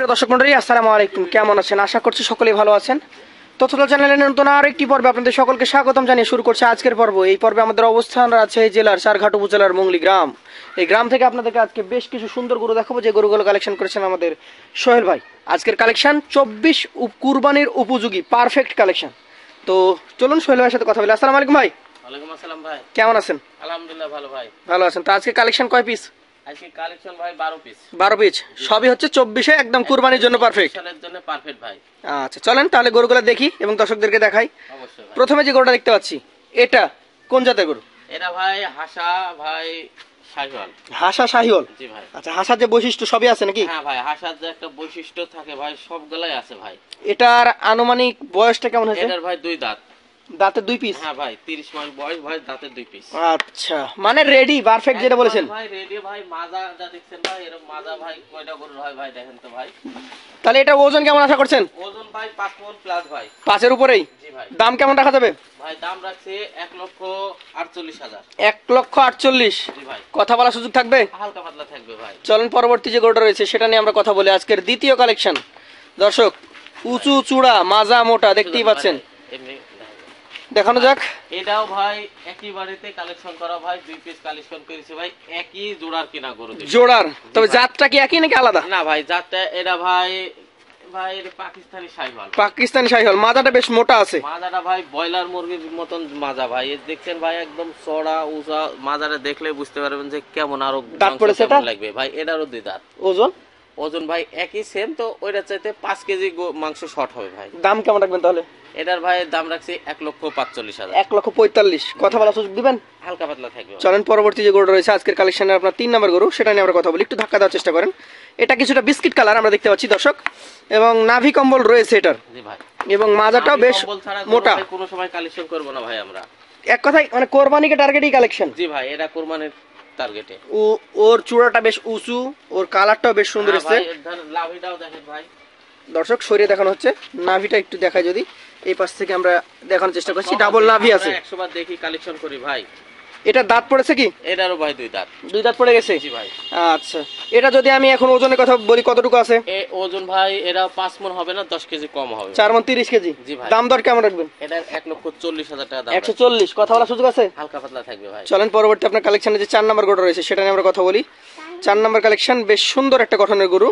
সুপ্রিয় দর্শক মণ্ডলী, আসসালামু আলাইকুম। কেমন আছেন? আশা করছি সকলেই ভালো আছেন। তথ্যদল চ্যানেলের নতুন আরেকটি পর্বে আপনাদের সকলকে স্বাগতম জানিয়ে শুরু করছে আজকের পর্ব। এই পর্বে আমাদের অবস্থান আছে জেলার সারঘাট উপজেলার মংলি গ্রাম। এই গ্রাম থেকে আপনাদেরকে আজকে বেশ কিছু সুন্দর গরু দেখাবো, যে গরুগুলো কালেকশন করেছেন আমাদের সোহেল ভাই। আজকের কালেকশন 24 কুরবানির উপযোগী পারফেক্ট কালেকশন। তো চলুন সোহেল ভাইয়ের সাথে কথা বলি। আসসালামু আলাইকুম ভাই। ওয়ালাইকুম আসসালাম ভাই। কেমন আছেন? আলহামদুলিল্লাহ ভালো ভাই। ভালো আছেন। তো আজকে কালেকশন কয় পিস? আজকে কালেকশন ভাই 12 পিস। 12 পিস, সবই হচ্ছে 24-এ একদম কুরবানির জন্য পারফেক্ট। সালের জন্য পারফেক্ট ভাই। আচ্ছা চলেন তাহলে গরুগুলো দেখি এবং দর্শকদেরকে দেখাই। অবশ্যই ভাই। প্রথমে যে গরুটা দেখতে পাচ্ছি, এটা কোন জাতের গরু? এটা ভাই হাসা ভাই শাহিওয়াল। হাসা শাহিওয়াল। জি ভাই। আচ্ছা, হাসার যে বৈশিষ্ট্য সবই আছে নাকি? হ্যাঁ ভাই, হাসার যে একটা বৈশিষ্ট্য থাকে ভাই সবগুলাই আছে ভাই। এটার আনুমানিক বয়সটা কেমন হয়েছে? এটার ভাই 2 দাঁত। দাঁতে 2 পিস? হ্যাঁ ভাই, 30 মাস বয়স ভাই, দাঁতে 2 পিস। আচ্ছা, মানে রেডি পারফেক্ট যেটা বলেছেন ভাই রেডি ভাই। মাজা যা দেখছেন ভাই, এরকম মাজা ভাই কয়টা গরুর হয় ভাই দেখেন তো ভাই। তাহলে এটা ওজন কেমন আশা করছেন? ওজন ভাই 5 মণ প্লাস ভাই। 5-এর উপরেই? জি ভাই। দাম কেমন রাখা যাবে? ভাই দাম রাখছে 1,48,000। 1,48,000? জি ভাই। কথা বলার সুযোগ থাকবে? হালকা পাতলা থাকবে ভাই। চলেন পরবর্তী যে গরুটা রয়েছে সেটা নিয়ে আমরা কথা বলি। আজকের দ্বিতীয় কালেকশন। দর্শক, উঁচু চূড়া মাজা মোটা দেখতেই পাচ্ছেন, এমনি দেখানো যাক। এটাও ভাই একই বাড়িতে কালেকশন করা ভাই, 2 পিস কালেকশন করেছে ভাই, একই জোড়ার কিনা গরু। জোড়ার? তবে জাতটা কি একই নাকি আলাদা? না ভাই, জাতটা এটা ভাই এটা পাকিস্তানি শাহিওয়াল। পাকিস্তানি শাহিওয়াল। মাজাটা বেশ মোটা আছে। মাজাটা ভাই ব্রয়লার মুরগির মতন মাজা ভাই। এই দেখছেন ভাই একদম চড়া উঁচা। মাজাটা দেখলে বুঝতে পারবেন যে কেমন আরো দাঁত পড়েছে এটা লাগবে ভাই। এটারও 2 দাঁত। ওজন? ওজন ভাই একই সেম, তো ওইটা চাইতে 5 কেজি মাংস শর্ট হবে ভাই। দাম কেমন রাখবেন তাহলে? এটার ভাই দাম রাখছি 1,45,000। 1,45,000। কথা বলার সুযোগ দিবেন? হালকা পাতলা থাকবে। চলেন পরবর্তী যে গরুটা রয়েছে আজকের কালেকশনে, আপনার 3 নম্বর গরু, সেটা নিয়ে আমরা কথা বলি। একটু ধাক্কা দেওয়ার চেষ্টা করেন। এটা কিছুটা বিস্কিট কালার আমরা দেখতে পাচ্ছি দর্শক, এবং নাভি কম্বল রয়েছে এটার। জি ভাই। এবং মাজাটাও বেশ মোটা। কোনো সময় কালেকশন করব না ভাই আমরা। এক কথায় মানে কোরবানিকে টার্গেটই কালেকশন। জি ভাই, এটা কোরবানির টার্গেটে। ওর চূড়াটা বেশ উঁচু, ওর কালারটাও বেশ সুন্দর এসেছে। লাভিটাও দেখেন ভাই। দর্শক সরিয়ে দেখানো হচ্ছে, নাভিটা একটু দেখায় যদি। এই পাশ থেকে আমরা দেখানোর চেষ্টা করছি, ডাবল নাভি আছে। 100 বার দেখি কালেকশন করি ভাই। এটা দাঁত পড়েছে কি? এটারও ভাই 2 দাঁত। 2 দাঁত পড়ে গেছে? জি ভাই। আচ্ছা, এটা যদি আমি এখন ওজনের কথা বলি, কতটুকু আছে? ওজন ভাই এটা 5 মণ হবে না, 10 কেজি কম হবে। 4 মণ 30 কেজি? জি ভাই। দাম দর কেমন রাখবেন? এটা 1,40,000 টাকা দাম। 140? কথা বলার সুযোগ আছে? হালকা পাতলা থাকবে ভাই। চলেন পরবর্তী আপনার কালেকশনে যে 4 নম্বর গরু রয়েছে সেটা নিয়ে আমরা কথা বলি। 4 নম্বর কালেকশন বেশ সুন্দর একটা গঠনের গরু,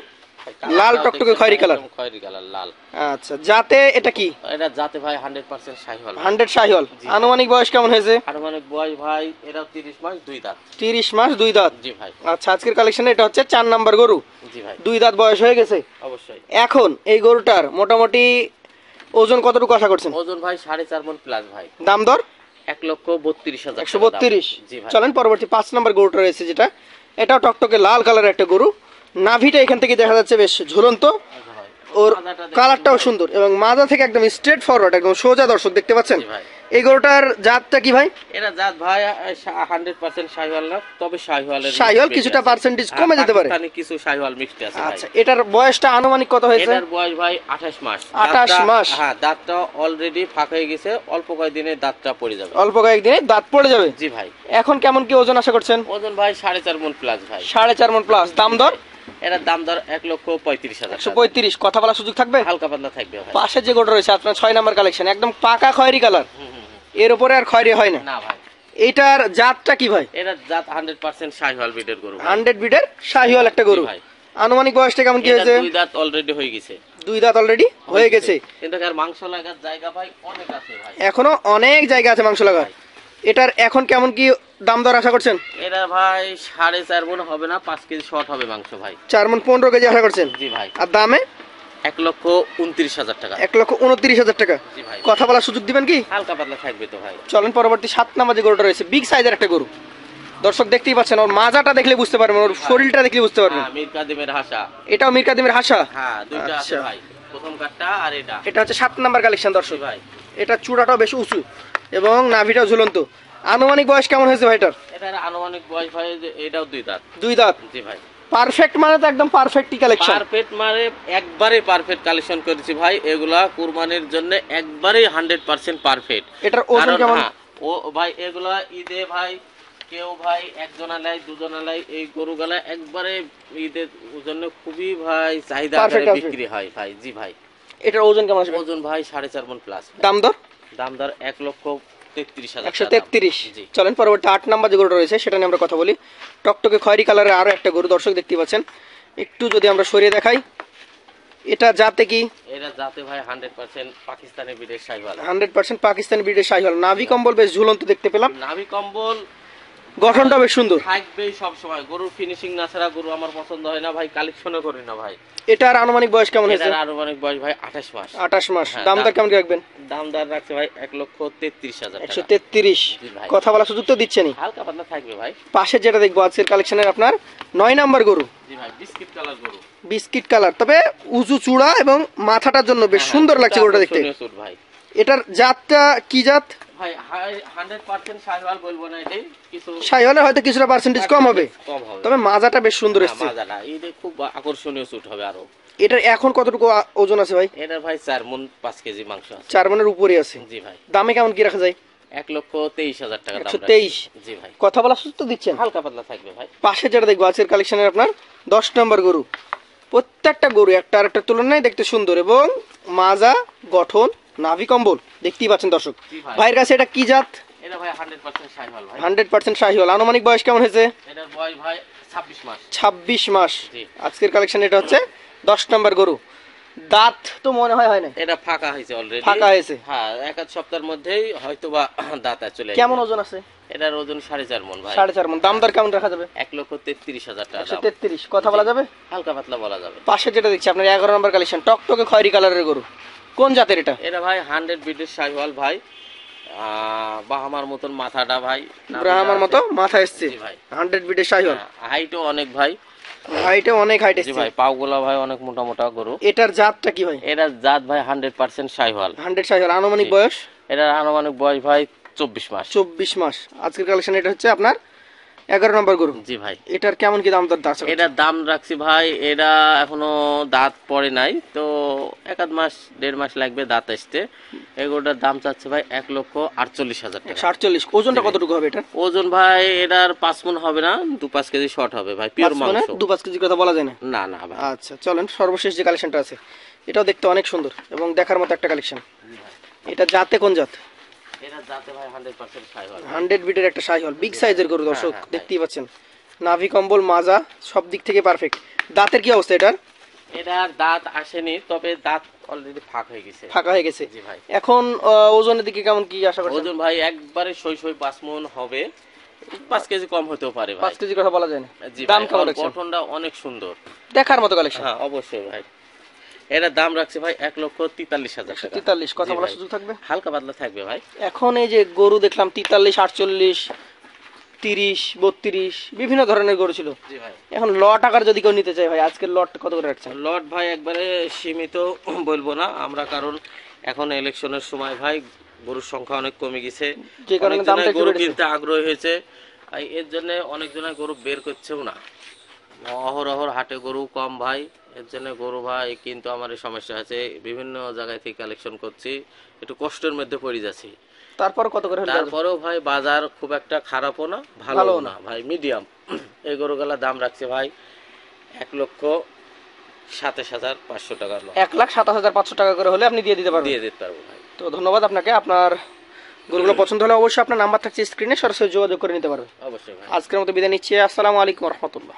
লাল টকটকে খয়েরি কালার। খয়েরি কালার লাল। আচ্ছা, জাতে এটা কি? এটা জাতে ভাই 100% শাহিওয়াল। 100 শাহিওয়াল। আনুমানিক বয়স কেমন হয়েছে? আনুমানিক বয়স ভাই এটা 30 মাস 2 দাঁত। 30 মাস 2 দাঁত? জি ভাই। আচ্ছা, আজকের কালেকশনে এটা হচ্ছে 4 নম্বর গরু। জি ভাই। 2 দাঁত বয়স হয়ে গেছে অবশ্যই। এখন এই গরুটার মোটামুটি ওজন কতটুকু আশা করছেন? ওজন ভাই 4.5 মণ প্লাস ভাই। দাম দর? 1,32,000। 132? জি ভাই। চলেন পরবর্তী 5 নম্বর গরুটা রয়েছে যেটা, এটাও টকটকে লাল কালারের একটা গরু। নাভিটা এখান থেকে দেখা যাচ্ছে বেশ ঝুলন্ত, ওর কালারটাও সুন্দর, এবং মাজা থেকে একদম স্ট্রেট ফরওয়ার্ড, একদম সোজা। দর্শক দেখতে পাচ্ছেন এই গরুটার জাতটা কি ভাই? এটা জাত ভাই 100% শাহিওয়াল না, তবে শাহিওয়াল কিছুটা পার্সেন্টেজ কমে যেতে পারে। পাকিস্তানি কিছু শাহিওয়াল মিক্সড আছে ভাই। আচ্ছা, এটার বয়সটা আনুমানিক কত হয়েছে? এটার বয়স ভাই 28 মাস। 28 মাস? হ্যাঁ, দাঁতটা অলরেডি ফাঁকা হয়ে গেছে, অল্প কয়েকদিনে দাঁতটা পড়ে যাবে। অল্প কয়েকদিনে দাঁত পড়ে যাবে? জি ভাই। এখন কেমন কি ওজন আশা করছেন? ওজন ভাই 4.5 মণ প্লাস ভাই। 4.5 মণ প্লাস। দাম দর? এটার দাম দর 1,35,000। 135? কথা বলার সুযোগ থাকবে? হালকা পাতলা থাকবে ভাই। পাশে যে গরুটা রয়েছে আপনার 6 নম্বর কালেকশন, একদম পাকা খয়েরি কালার, এর উপরে আর খয়েরি হয় না? না ভাই। এটার জাতটা কি ভাই? এটার জাত 100% শাহিওয়াল ব্রিডের গরু। 100 ব্রিডের শাহিওয়াল একটা গরু ভাই। আনুমানিক বয়সটা কেমন কি হয়েছে? 2 দাঁত অলরেডি হয়ে গেছে। 2 দাঁত অলরেডি হয়ে গেছে, কিন্তু এর মাংস লাগার জায়গা ভাই অনেক আছে ভাই। এখনো অনেক জায়গা আছে মাংস লাগার। এটার এখন কেমন কি দাম দর আশা করছেন? এটা ভাই 4.5 মণ হবে না, 5 কেজি শর্ট হবে মাংস ভাই। 4 মণ 15 কেজি আশা করছেন? জি ভাই। আর দামে? 1,29,000 টাকা। 1,29,000 টাকা? জি ভাই। কথা বলার সুযোগ দিবেন কি? হালকা পাতলা থাকবে তো ভাই। চলেন পরবর্তী 7 নম্বর যে গরুটা রয়েছে, বিগ সাইজের একটা গরু। দর্শক দেখতেই পাচ্ছেন, ওর মাজাটা দেখলে বুঝতে পারবেন, ওর শরীরটা দেখলে বুঝতে পারবেন। হ্যাঁ, মীর কাদিমের হাসা। এটাও মীর কাদিমের হাসা? হ্যাঁ, দুইটা আছে ভাই, প্রথম কাটটা আর এটা। এটা হচ্ছে 7 নাম্বার কালেকশন দর্শক ভাই। এটা চূড়াটাও বেশ উঁচু এবং নাভিটাও ঝুলন্ত। আনুমানিক বয়স কেমন হয়েছে ভাই এটার? এটার আনুমানিক বয়স ভাই এটাও 2 দাঁত। 2 দাঁত? জি ভাই। পারফেক্ট মানে তো একদম পারফেক্টই কালেকশন। পারফেক্ট মানে একবারে পারফেক্ট কালেকশন করেছি ভাই। এগুলা কুরবানির জন্য একবারে 100% পারফেক্ট। এটার ওজন কেমন? ও ভাই এগুলা ঈদে ভাই কেউ ভাই একজনা লাই দুজনা লাই এই গরুগুলা একবারে ঈদের জন্য খুবই ভাই চাহিদা Perfect আকারে আসবে। বিক্রি হয় ভাই। জি ভাই। এটার ওজন কেমন আসবে? ওজন ভাই 4.5 মণ প্লাস। দাম দর? দাম দর 1,33,000 টাকা। 133। জি চলেন পরবর্তী 8 নাম্বার যে গরুটা রয়েছে সেটা নিয়ে আমরা কথা বলি। টকটকে খয়েরি কালারের আরো একটা গরু দর্শক দেখতে পাচ্ছেন। একটু যদি আমরা সরিয়ে দেখাই, এটা জাতে কি? এটা যাতে ভাই 100% পাকিস্তানি বিটের শাহিওয়াল। 100% পাকিস্তানি ব্রিডের শাহিওয়াল। নাভি কম্বল বেশ ঝুলন্ত দেখতে পেলাম, নাভি কম্বল গঠনটা বেশ সুন্দর। থাকবেই সব সময়। গরুর ফিনিশিং না ছাড়া গরু আমার পছন্দ হয় না ভাই, কালেকশনও করি না ভাই। এটার আনুমানিক বয়স কেমন হয়েছে? এটার আনুমানিক বয়স ভাই 28 মাস। 28 মাস। হ্যাঁ, দাম দর কেমন কি রাখবেন? দাম দর রাখছে ভাই 1,33,000 টাকা। 133। জি ভাই। কথা বলার সুযোগ তো দিচ্ছেনই। হালকা পাতলা থাকবে ভাই। পাশে যেটা দেখবো আজকের কালেকশনের আপনার 9 নাম্বার গরু, জি ভাই, বিস্কিট কালার গরু। বিস্কিট কালার, তবে উঁচু চূড়া এবং মাথাটার জন্য বেশ সুন্দর লাগছে গরুটা দেখতে। আকর্ষণীয় সুট ভাই। এটার জাতটা কি জাত? ভাই 100% শাহিওয়াল বলবো না, এটাই কিছু শাহিওয়ালের হয়তো কিছুটা পার্সেন্টেজ কম হবে, কম হবে। তবে মাজাটা বেশ সুন্দর হ্যাঁ, এসছে। মাজাটা এটা খুব আকর্ষণীয় সুট হবে আরো। এটার এখন কতটুকু ওজন আছে ভাই? এটার ভাই 4 মণ 5 কেজি মাংস আছে। 4 মণের উপরে আছে। জি ভাই। দামে কেমন কি রাখা যায়? 1,23,000 টাকা দাম। 123। রাখছি। জি ভাই। কথা বলার সুযোগ তো দিচ্ছেন। হালকা পাতলা থাকবে ভাই। পাশে যেটা দেখবো আজকের কালেকশনের আপনার 10 নম্বর গরু। প্রত্যেকটা গরু একটা আর একটা তুলনায় দেখতে সুন্দর এবং মাজা, গঠন, নাভি কম্বল দেখতেই পাচ্ছেন দর্শক। জি ভাই। ভাইয়ের কাছে এটা কি জাত? এটা ভাই 100% শাহিওয়াল ভাই। 100% শাহিওয়াল। আনুমানিক বয়স কেমন হয়েছে? এটার বয়স ভাই 26 মাস। 26 মাস। জি। আজকের কালেকশন এটা হচ্ছে 10 নম্বর গরু। দাঁত তো মনে হয় না, এটা ফাঁকা হয়েছে অলরেডি। ফাঁকা হয়েছে। হ্যাঁ, এক আধ সপ্তাহের মধ্যেই হয়তোবা দাঁতা চলে আসবে। কেমন ওজন আছে? এটার ওজন 4.5 মণ ভাই। 4.5 মণ। দাম দর কেমন রাখা যাবে? 1,33,000 টাকা দাম। 133। কথা বলা যাবে? হালকা পাতলা বলা যাবে। পাশে যেটা দেখছি আপনার 11 নম্বর কালেকশন, টকটকে খয়েরি কালারের গরু। কোন জাতের এটা? এটা ভাই 100 বিটের শাহিওয়াল ভাই। বাহামার মতন মাথাটা ভাই। ব্রাহ্মার মতো মাথা এসছে। জি ভাই। 100 বিটের শাহিওয়াল। হাইটও অনেক ভাই। হাইটে অনেক হাইট জি এসছে। ভাই, পাওগুলা ভাই অনেক মোটা মোটা গরু। এটার জাতটা কি ভাই? এটার জাত ভাই 100% শাহিওয়াল। 100 শাহিওয়াল। আনুমানিক জি। বয়স? এটার আনুমানিক বয়স ভাই 24 মাস। 24 মাস। আজকের কালেকশন এটা হচ্ছে আপনার 11 নম্বর গরু। জি ভাই। এটার কেমন কি দাম দর আছে? এটার দাম রাখছি ভাই, এটা এখনো দাঁত পড়ে নাই তো, 1 মাস 1.5 মাস লাগবে দাঁত আসতে। এগুলোটার দাম চাচ্ছে ভাই 1,48,000 টাকা। 148। ওজনটা কতটুকু হবে এটা? ওজন ভাই এটার 5 মণ হবে না, 2-5 কেজি শর্ট হবে ভাই, পিওর মানে মাংস। 2-5 কেজি কথা বলা যায় না। না না ভাই। আচ্ছা চলেন সর্বশেষ যে কালেকশনটা আছে এটাও দেখতে অনেক সুন্দর এবং দেখার মতো একটা কালেকশন। এটা জাতে কোন জাত? এটা যাতে ভাই 100% শাহিওয়াল। 100 বিটের একটা শাহিওয়াল, বিগ সাইজের গরু দর্শক হ্যাঁ, দেখতেই পাচ্ছেন। নাভি কম্বল, মাজা সব দিক থেকে পারফেক্ট। দাঁতের কি অবস্থা এটার? এটার দাঁত আসেনি, তবে দাঁত অলরেডি ফাঁক হয়ে গেছে। ফাঁকা হয়ে গেছে। জি ভাই। এখন ওজনের দিকে কেমন কি আশা করছেন? ওজন ভাই একবারে সই 5 মণ হবে, 5 কেজি কম হতেও পারে ভাই। 5 কেজি কথা বলা যায় না। জি দাম ভাই, কেমন ওর রাখছেন? গঠনটা অনেক সুন্দর। দেখার মতো কালেকশন। হ্যাঁ অবশ্যই ভাই। এটার দাম রাখছে ভাই 1,43,000 টাকা। 43। কথা জি বলার ভাই। সুযোগ থাকবে? হালকা পাতলা থাকবে ভাই। এখন এই যে গরু দেখলাম 43, 48, 30, 32 বিভিন্ন ধরনের গরু ছিল। জি ভাই। এখন লট আকার যদি কেউ নিতে চায় ভাই, আজকের লট কত করে রাখছেন? লট ভাই একবারে সীমিত বলবো না আমরা, কারণ এখন ইলেকশনের সময় ভাই গরুর সংখ্যা অনেক কমে গেছে, যে কারণে অনেকজনের দামটা একটু গরু বেড়েছে। কিনতে আগ্রহী হয়েছে। আর এর জন্য অনেকজনের গরু বের করছেও না, অহরহর হাটে গরু কম ভাই। এর জন্য গরু ভাই কিন্তু আমার এই সমস্যা আছে, বিভিন্ন জায়গায় থেকে কালেকশন করছি, একটু কষ্টের মধ্যে পড়ে যাচ্ছি। তারপর কত করে হলে যাবে? তারপরেও ভাই বাজার খুব একটা খারাপও না ভালো না ভাই, মিডিয়াম। এই গরুগুলার দাম রাখছে ভাই 1,27,500 টাকা। 1,27,500 টাকা করে হলে আপনি দিয়ে দিতে পারবেন? দিয়ে দিতে পারবো ভাই। তো ধন্যবাদ আপনাকে। আপনার গরুগুলো পছন্দ হলে অবশ্যই আপনার নাম্বার থাকছে স্ক্রিনে, সরাসরি যোগাযোগ করে নিতে পারবেন। অবশ্যই ভাই। আজকের মতো বিদায় নিচ্ছি। আসসালামু আলাইকুম রহমতুল্লাহ।